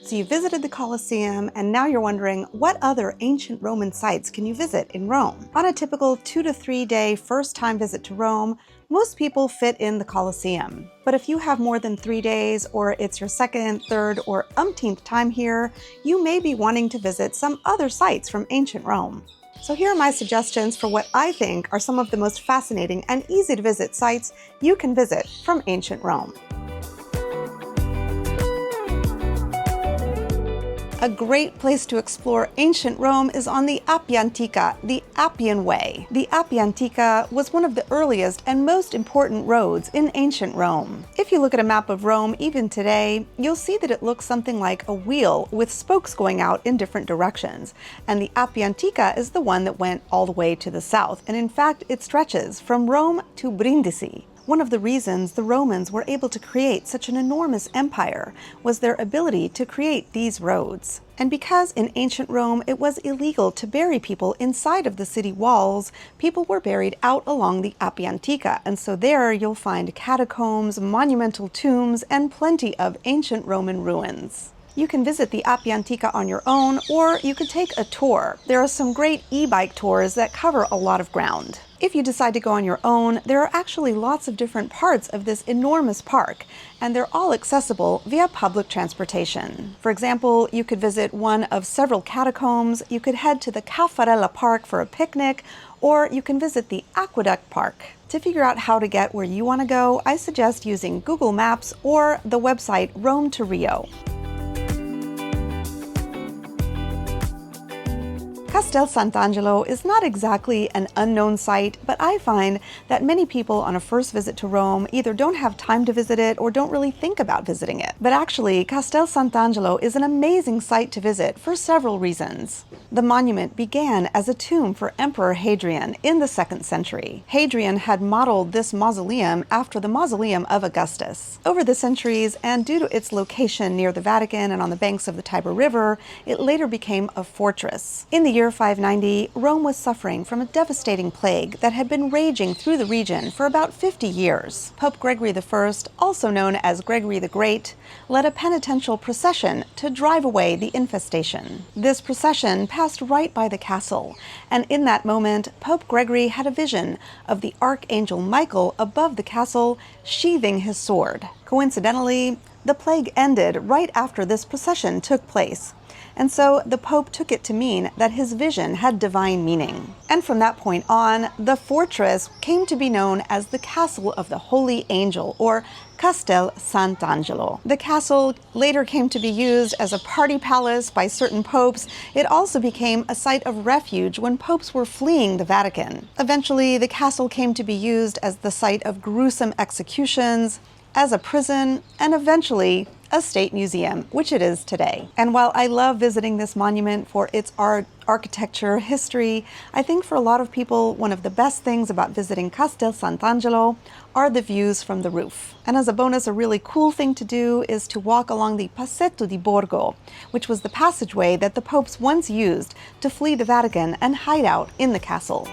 So you visited the Colosseum, and now you're wondering, what other ancient Roman sites can you visit in Rome? On a typical 2 to 3 day first-time visit to Rome, most people fit in the Colosseum. But if you have more than 3 days, or it's your second, third, or umpteenth time here, you may be wanting to visit some other sites from ancient Rome. So here are my suggestions for what I think are some of the most fascinating and easy to visit sites you can visit from ancient Rome. A great place to explore ancient Rome is on the Appia Antica, the Appian Way. The Appia Antica was one of the earliest and most important roads in ancient Rome. If you look at a map of Rome even today, you'll see that it looks something like a wheel with spokes going out in different directions. And the Appia Antica is the one that went all the way to the south. And in fact, it stretches from Rome to Brindisi. One of the reasons the Romans were able to create such an enormous empire was their ability to create these roads. And because in ancient Rome it was illegal to bury people inside of the city walls, people were buried out along the Appia Antica, and so there you'll find catacombs, monumental tombs, and plenty of ancient Roman ruins. You can visit the Appia Antica on your own, or you could take a tour. There are some great e-bike tours that cover a lot of ground. If you decide to go on your own, there are actually lots of different parts of this enormous park, and they're all accessible via public transportation. For example, you could visit one of several catacombs, you could head to the Caffarella Park for a picnic, or you can visit the Aqueduct Park. To figure out how to get where you want to go, I suggest using Google Maps or the website Rome to Rio. Castel Sant'Angelo is not exactly an unknown site, but I find that many people on a first visit to Rome either don't have time to visit it or don't really think about visiting it. But actually, Castel Sant'Angelo is an amazing site to visit for several reasons. The monument began as a tomb for Emperor Hadrian in the 2nd century. Hadrian had modeled this mausoleum after the mausoleum of Augustus. Over the centuries, and due to its location near the Vatican and on the banks of the Tiber River, it later became a fortress. In the year 590, Rome was suffering from a devastating plague that had been raging through the region for about 50 years. Pope Gregory I, also known as Gregory the Great, led a penitential procession to drive away the infestation. This procession passed right by the castle, and in that moment, Pope Gregory had a vision of the Archangel Michael above the castle, sheathing his sword. Coincidentally, the plague ended right after this procession took place. And so the Pope took it to mean that his vision had divine meaning. And from that point on, the fortress came to be known as the Castle of the Holy Angel, or Castel Sant'Angelo. The castle later came to be used as a party palace by certain popes. It also became a site of refuge when popes were fleeing the Vatican. Eventually, the castle came to be used as the site of gruesome executions, as a prison, and eventually a state museum, which it is today. And while I love visiting this monument for its art, architecture, history, I think for a lot of people, one of the best things about visiting Castel Sant'Angelo are the views from the roof. And as a bonus, a really cool thing to do is to walk along the Passetto di Borgo, which was the passageway that the popes once used to flee the Vatican and hide out in the castle.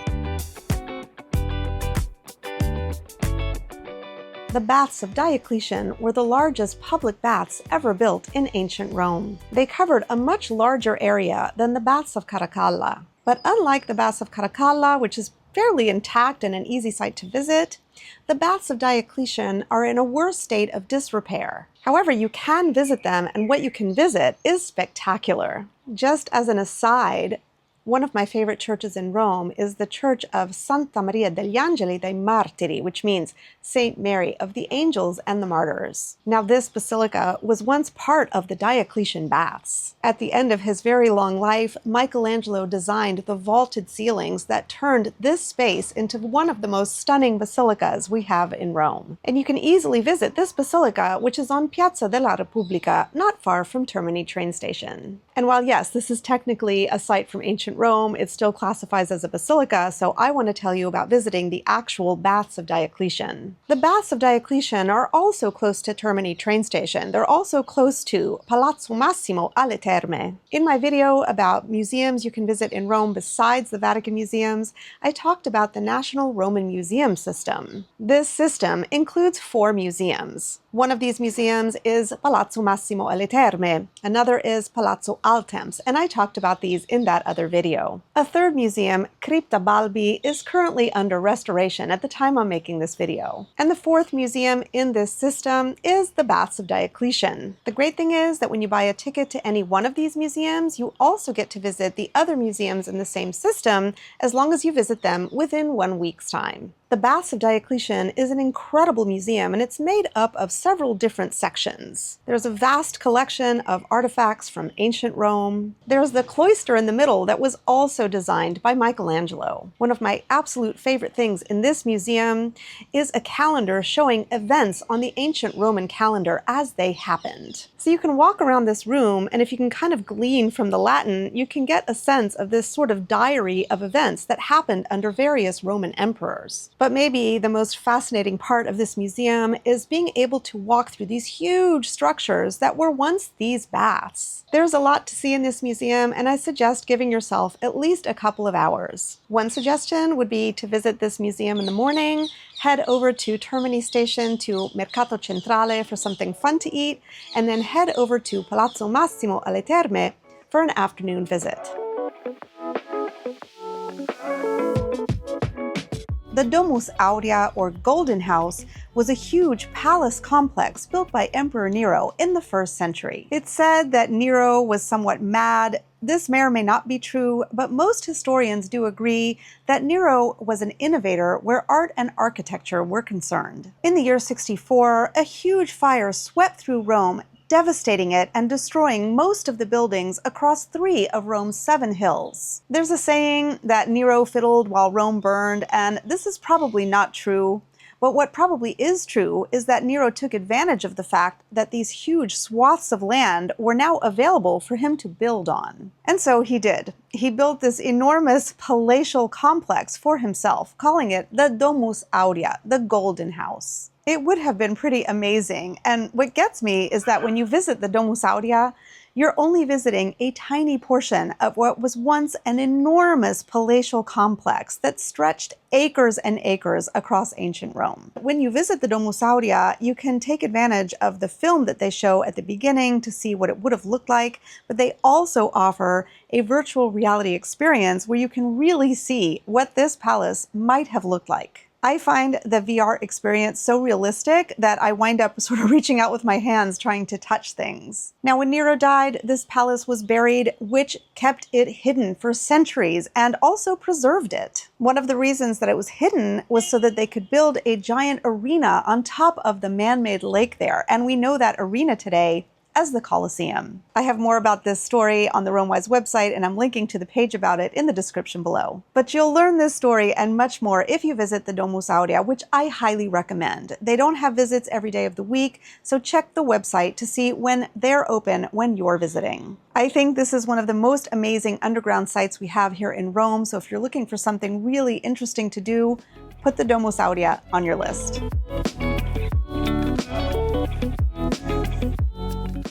The baths of Diocletian were the largest public baths ever built in ancient Rome. They covered a much larger area than the baths of Caracalla. But unlike the baths of Caracalla, which is fairly intact and an easy site to visit, the baths of Diocletian are in a worse state of disrepair. However, you can visit them, and what you can visit is spectacular. Just as an aside, one of my favorite churches in Rome is the Church of Santa Maria degli Angeli dei Martiri, which means Saint Mary of the Angels and the Martyrs. Now, this basilica was once part of the Diocletian baths. At the end of his very long life, Michelangelo designed the vaulted ceilings that turned this space into one of the most stunning basilicas we have in Rome. And you can easily visit this basilica, which is on Piazza della Repubblica, not far from Termini train station. And while yes, this is technically a site from ancient ancient Rome, it still classifies as a basilica, so I want to tell you about visiting the actual baths of Diocletian. The baths of Diocletian are also close to Termini train station. They're also close to Palazzo Massimo alle Terme. In my video about museums you can visit in Rome besides the Vatican museums, I talked about the National Roman Museum System. This system includes 4 museums. One of these museums is Palazzo Massimo alle Terme. Another is Palazzo Altemps, and I talked about these in that other video. A third museum, Crypta Balbi, is currently under restoration at the time I'm making this video. And the fourth museum in this system is the Baths of Diocletian. The great thing is that when you buy a ticket to any one of these museums, you also get to visit the other museums in the same system as long as you visit them within 1 week's time. The Baths of Diocletian is an incredible museum, and it's made up of several different sections. There's a vast collection of artifacts from ancient Rome. There's the cloister in the middle that was also designed by Michelangelo. One of my absolute favorite things in this museum is a calendar showing events on the ancient Roman calendar as they happened. So you can walk around this room, and if you can kind of glean from the Latin, you can get a sense of this sort of diary of events that happened under various Roman emperors. But maybe the most fascinating part of this museum is being able to walk through these huge structures that were once these baths. There's a lot to see in this museum, and I suggest giving yourself at least a couple of hours. One suggestion would be to visit this museum in the morning, head over to Termini Station to Mercato Centrale for something fun to eat, and then head over to Palazzo Massimo alle Terme for an afternoon visit. The Domus Aurea, or Golden House, was a huge palace complex built by Emperor Nero in the 1st century. It's said that Nero was somewhat mad. This may or may not be true, but most historians do agree that Nero was an innovator where art and architecture were concerned. In the year 64, a huge fire swept through Rome, devastating it and destroying most of the buildings across 3 of Rome's 7 hills. There's a saying that Nero fiddled while Rome burned, and this is probably not true. But what probably is true is that Nero took advantage of the fact that these huge swaths of land were now available for him to build on. And so he did. He built this enormous palatial complex for himself, calling it the Domus Aurea, the Golden House. It would have been pretty amazing, and what gets me is that when you visit the Domus Aurea, you're only visiting a tiny portion of what was once an enormous palatial complex that stretched acres and acres across ancient Rome. When you visit the Domus Aurea, you can take advantage of the film that they show at the beginning to see what it would have looked like, but they also offer a virtual reality experience where you can really see what this palace might have looked like. I find the VR experience so realistic that I wind up sort of reaching out with my hands trying to touch things. Now, when Nero died, this palace was buried, which kept it hidden for centuries and also preserved it. One of the reasons that it was hidden was so that they could build a giant arena on top of the man-made lake there, and we know that arena today as the Colosseum. I have more about this story on the Romewise website, and I'm linking to the page about it in the description below. But you'll learn this story and much more if you visit the Domus Aurea, which I highly recommend. They don't have visits every day of the week, so check the website to see when they're open when you're visiting. I think this is one of the most amazing underground sites we have here in Rome, so if you're looking for something really interesting to do, put the Domus Aurea on your list.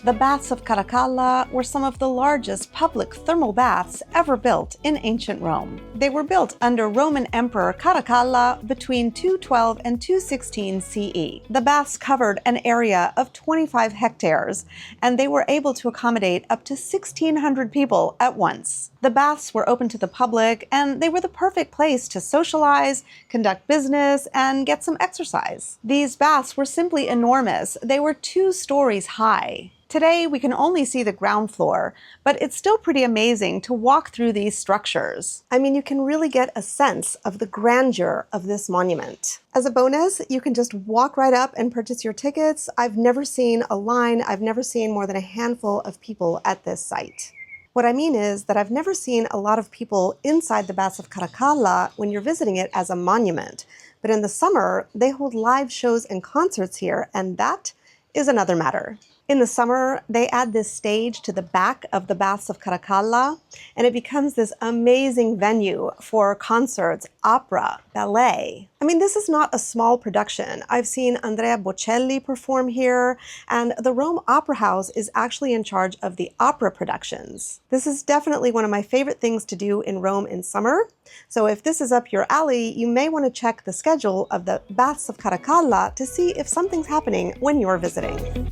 The baths of Caracalla were some of the largest public thermal baths ever built in ancient Rome. They were built under Roman Emperor Caracalla between 212 and 216 CE. The baths covered an area of 25 hectares, and they were able to accommodate up to 1,600 people at once. The baths were open to the public, and they were the perfect place to socialize, conduct business, and get some exercise. These baths were simply enormous. They were 2 stories high. Today, we can only see the ground floor, but it's still pretty amazing to walk through these structures. I mean, you can really get a sense of the grandeur of this monument. As a bonus, you can just walk right up and purchase your tickets. I've never seen a line. I've never seen more than a handful of people at this site. What I mean is that I've never seen a lot of people inside the Baths of Caracalla when you're visiting it as a monument. But in the summer, they hold live shows and concerts here, and that is another matter. In the summer, they add this stage to the back of the baths of Caracalla, and it becomes this amazing venue for concerts, opera, ballet. I mean, this is not a small production. I've seen Andrea Bocelli perform here, and the Rome Opera House is actually in charge of the opera productions. This is definitely one of my favorite things to do in Rome in summer. So if this is up your alley, you may want to check the schedule of the baths of Caracalla to see if something's happening when you're visiting.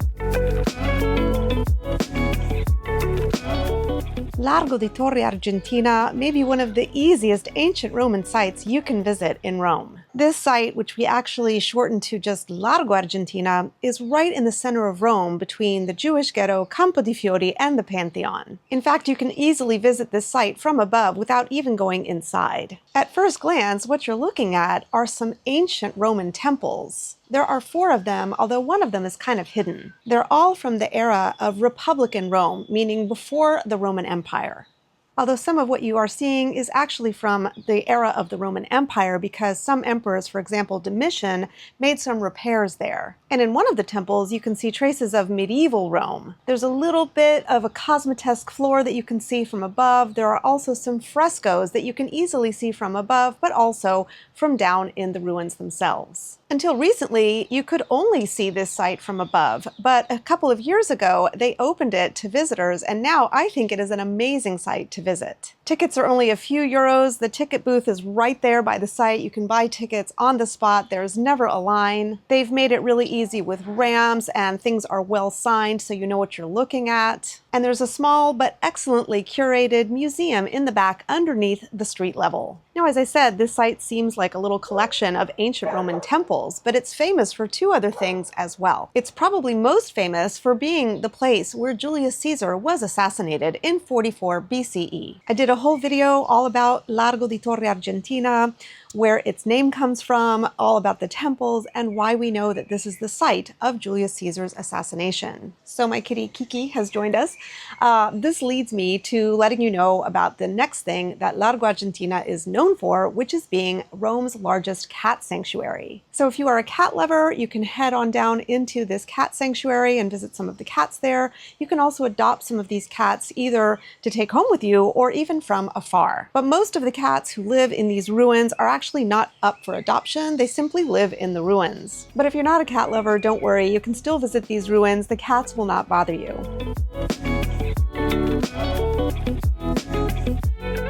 Largo di Torre Argentina may be one of the easiest ancient Roman sites you can visit in Rome. This site, which we actually shortened to just Largo Argentina, is right in the center of Rome between the Jewish ghetto Campo di Fiori and the Pantheon. In fact, you can easily visit this site from above without even going inside. At first glance, what you're looking at are some ancient Roman temples. There are 4 of them, although one of them is kind of hidden. They're all from the era of Republican Rome, meaning before the Roman Empire. Although some of what you are seeing is actually from the era of the Roman Empire because some emperors, for example Domitian, made some repairs there. And in one of the temples you can see traces of medieval Rome. There's a little bit of a cosmotesque floor that you can see from above. There are also some frescoes that you can easily see from above, but also from down in the ruins themselves. Until recently, you could only see this site from above, but a couple of years ago, they opened it to visitors, and now I think it is an amazing site to visit. Tickets are only a few euros. The ticket booth is right there by the site. You can buy tickets on the spot. There's never a line. They've made it really easy with ramps, and things are well signed so you know what you're looking at. And there's a small but excellently curated museum in the back underneath the street level. Now, as I said, this site seems like a little collection of ancient Roman temples, but it's famous for 2 other things as well. It's probably most famous for being the place where Julius Caesar was assassinated in 44 BCE. I did a whole video all about Largo di Torre Argentina, where its name comes from, all about the temples, and why we know that this is the site of Julius Caesar's assassination. So my kitty Kiki has joined us. This leads me to letting you know about the next thing that Largo Argentina is known for, which is being Rome's largest cat sanctuary. So if you are a cat lover, you can head on down into this cat sanctuary and visit some of the cats there. You can also adopt some of these cats either to take home with you or even from afar. But most of the cats who live in these ruins are actually not up for adoption. They simply live in the ruins. But if you're not a cat lover, don't worry. You can still visit these ruins. The cats will not bother you.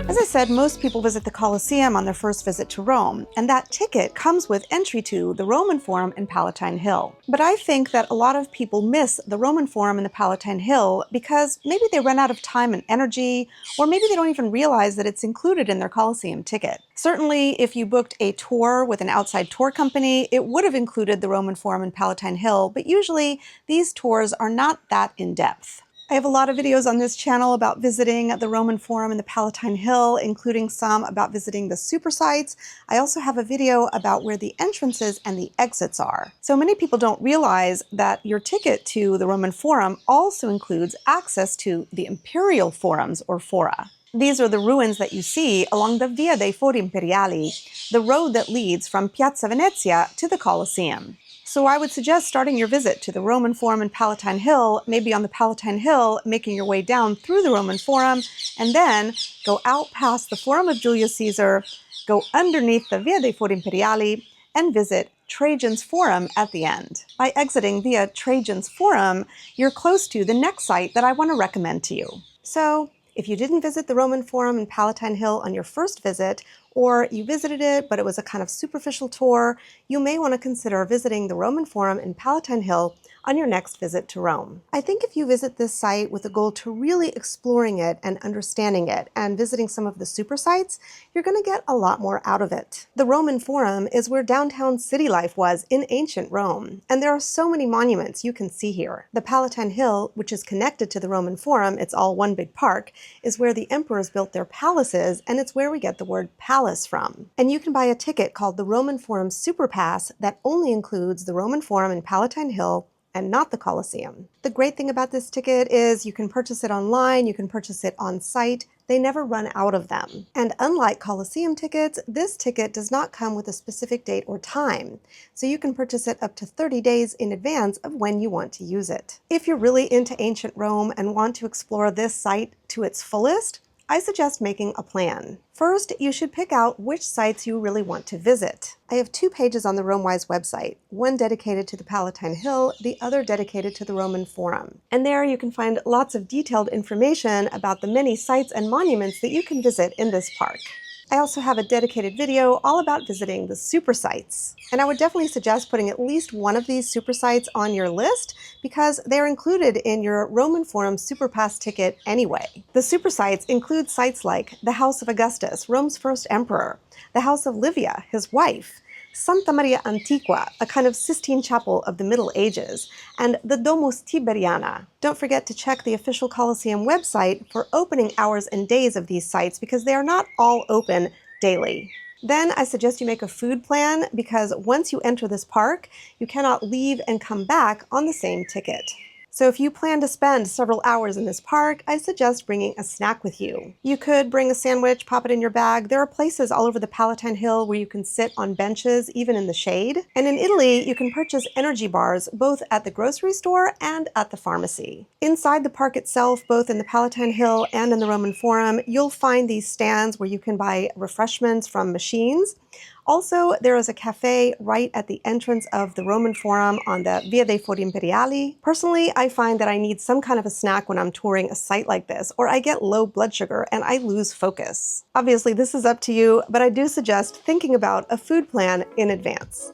As I said, most people visit the Colosseum on their first visit to Rome, and that ticket comes with entry to the Roman Forum and Palatine Hill. But I think that a lot of people miss the Roman Forum and the Palatine Hill because maybe they run out of time and energy, or maybe they don't even realize that it's included in their Colosseum ticket. Certainly, if you booked a tour with an outside tour company, it would have included the Roman Forum and Palatine Hill, but usually these tours are not that in-depth. I have a lot of videos on this channel about visiting the Roman Forum and the Palatine Hill, including some about visiting the super sites. I also have a video about where the entrances and the exits are. So many people don't realize that your ticket to the Roman Forum also includes access to the imperial forums or fora. These are the ruins that you see along the Via dei Fori Imperiali, the road that leads from Piazza Venezia to the Colosseum. So I would suggest starting your visit to the Roman Forum and Palatine Hill, maybe on the Palatine Hill, making your way down through the Roman Forum, and then go out past the Forum of Julius Caesar, go underneath the Via dei Fori Imperiali, and visit Trajan's Forum at the end. By exiting via Trajan's Forum, you're close to the next site that I want to recommend to you. So, if you didn't visit the Roman Forum and Palatine Hill on your first visit, or you visited it but it was a kind of superficial tour, you may want to consider visiting the Roman Forum and Palatine Hill on your next visit to Rome. I think if you visit this site with a goal to really exploring it and understanding it and visiting some of the super sites, you're going to get a lot more out of it. The Roman Forum is where downtown city life was in ancient Rome, and there are so many monuments you can see here. The Palatine Hill, which is connected to the Roman Forum, it's all one big park, is where the emperors built their palaces, and it's where we get the word palace from. And you can buy a ticket called the Roman Forum Super Pass that only includes the Roman Forum and Palatine Hill and not the Colosseum. The great thing about this ticket is you can purchase it online, you can purchase it on site, They never run out of them. And unlike Colosseum tickets, this ticket does not come with a specific date or time, so you can purchase it up to 30 days in advance of when you want to use it. If you're really into ancient Rome and want to explore this site to its fullest, I suggest making a plan. First, you should pick out which sites you really want to visit. I have 2 pages on the Romewise website, one dedicated to the Palatine Hill, the other dedicated to the Roman Forum. And there you can find lots of detailed information about the many sites and monuments that you can visit in this park. I also have a dedicated video all about visiting the super sites. And I would definitely suggest putting at least one of these super sites on your list because they're included in your Roman Forum Super Pass ticket anyway. The super sites include sites like the House of Augustus, Rome's first emperor, the House of Livia, his wife, Santa Maria Antiqua, a kind of Sistine Chapel of the Middle Ages, and the Domus Tiberiana. Don't forget to check the official Colosseum website for opening hours and days of these sites because they are not all open daily. Then I suggest you make a food plan because once you enter this park, you cannot leave and come back on the same ticket. So if you plan to spend several hours in this park, I suggest bringing a snack with you. You could bring a sandwich, pop it in your bag. There are places all over the Palatine Hill where you can sit on benches, even in the shade. And in Italy, you can purchase energy bars both at the grocery store and at the pharmacy. Inside the park itself, both in the Palatine Hill and in the Roman Forum, you'll find these stands where you can buy refreshments from machines. Also, there is a cafe right at the entrance of the Roman Forum on the Via dei Fori Imperiali. Personally, I find that I need some kind of a snack when I'm touring a site like this, or I get low blood sugar and I lose focus. Obviously, this is up to you, but I do suggest thinking about a food plan in advance.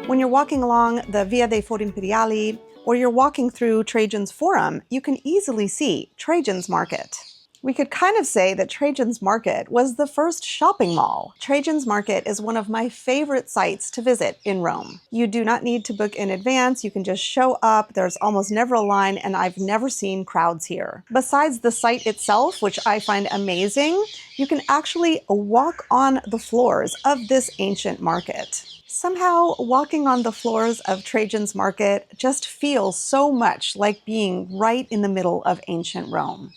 When you're walking along the Via dei Fori Imperiali, or you're walking through Trajan's Forum, you can easily see Trajan's Market. We could kind of say that Trajan's Market was the first shopping mall. Trajan's Market is one of my favorite sites to visit in Rome. You do not need to book in advance, you can just show up, there's almost never a line, and I've never seen crowds here. Besides the site itself, which I find amazing, you can actually walk on the floors of this ancient market. Somehow, walking on the floors of Trajan's Market just feels so much like being right in the middle of ancient Rome.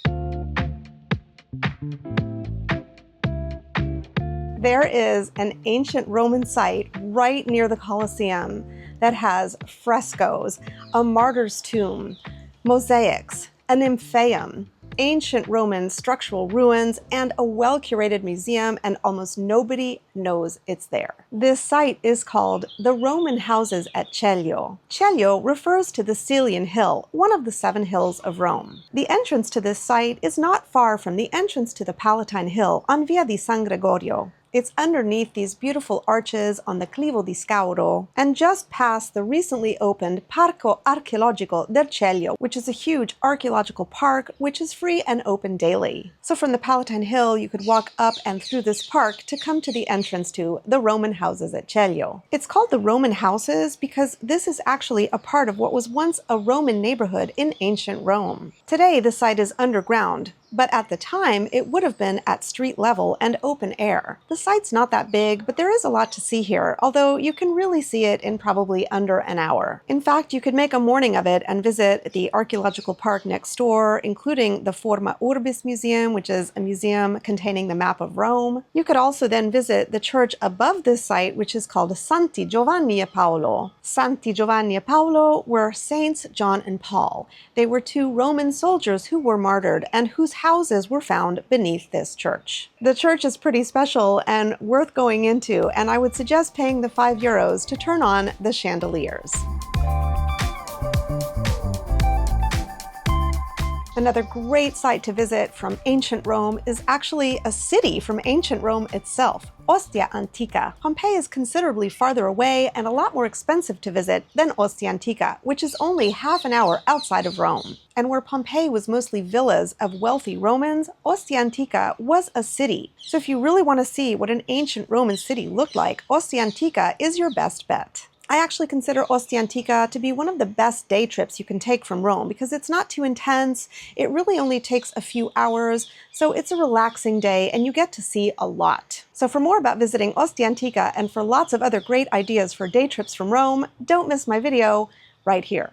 There is an ancient Roman site right near the Colosseum that has frescoes, a martyr's tomb, mosaics, a nymphaeum, ancient Roman structural ruins, and a well-curated museum, and almost nobody knows it's there. This site is called the Roman Houses at Celio. Celio refers to the Celian Hill, one of the 7 hills of Rome. The entrance to this site is not far from the entrance to the Palatine Hill on Via di San Gregorio. It's underneath these beautiful arches on the Clivo di Scauro and just past the recently opened Parco Archeologico del Celio, which is a huge archaeological park which is free and open daily. So from the Palatine Hill, you could walk up and through this park to come to the entrance to the Roman Houses at Celio. It's called the Roman Houses because this is actually a part of what was once a Roman neighborhood in ancient Rome. Today, the site is underground, but at the time, it would have been at street level and open air. The site's not that big, but there is a lot to see here, although you can really see it in probably under an hour. In fact, you could make a morning of it and visit the archaeological park next door, including the Forma Urbis Museum, which is a museum containing the map of Rome. You could also then visit the church above this site, which is called Santi Giovanni e Paolo. Santi Giovanni e Paolo were Saints John and Paul. They were 2 Roman soldiers who were martyred and whose houses were found beneath this church. The church is pretty special and worth going into, and I would suggest paying the €5 to turn on the chandeliers. Another great site to visit from ancient Rome is actually a city from ancient Rome itself, Ostia Antica. Pompeii is considerably farther away and a lot more expensive to visit than Ostia Antica, which is only half an hour outside of Rome. And where Pompeii was mostly villas of wealthy Romans, Ostia Antica was a city. So if you really want to see what an ancient Roman city looked like, Ostia Antica is your best bet. I actually consider Ostia Antica to be one of the best day trips you can take from Rome because it's not too intense, it really only takes a few hours, so it's a relaxing day and you get to see a lot. So for more about visiting Ostia Antica and for lots of other great ideas for day trips from Rome, don't miss my video right here.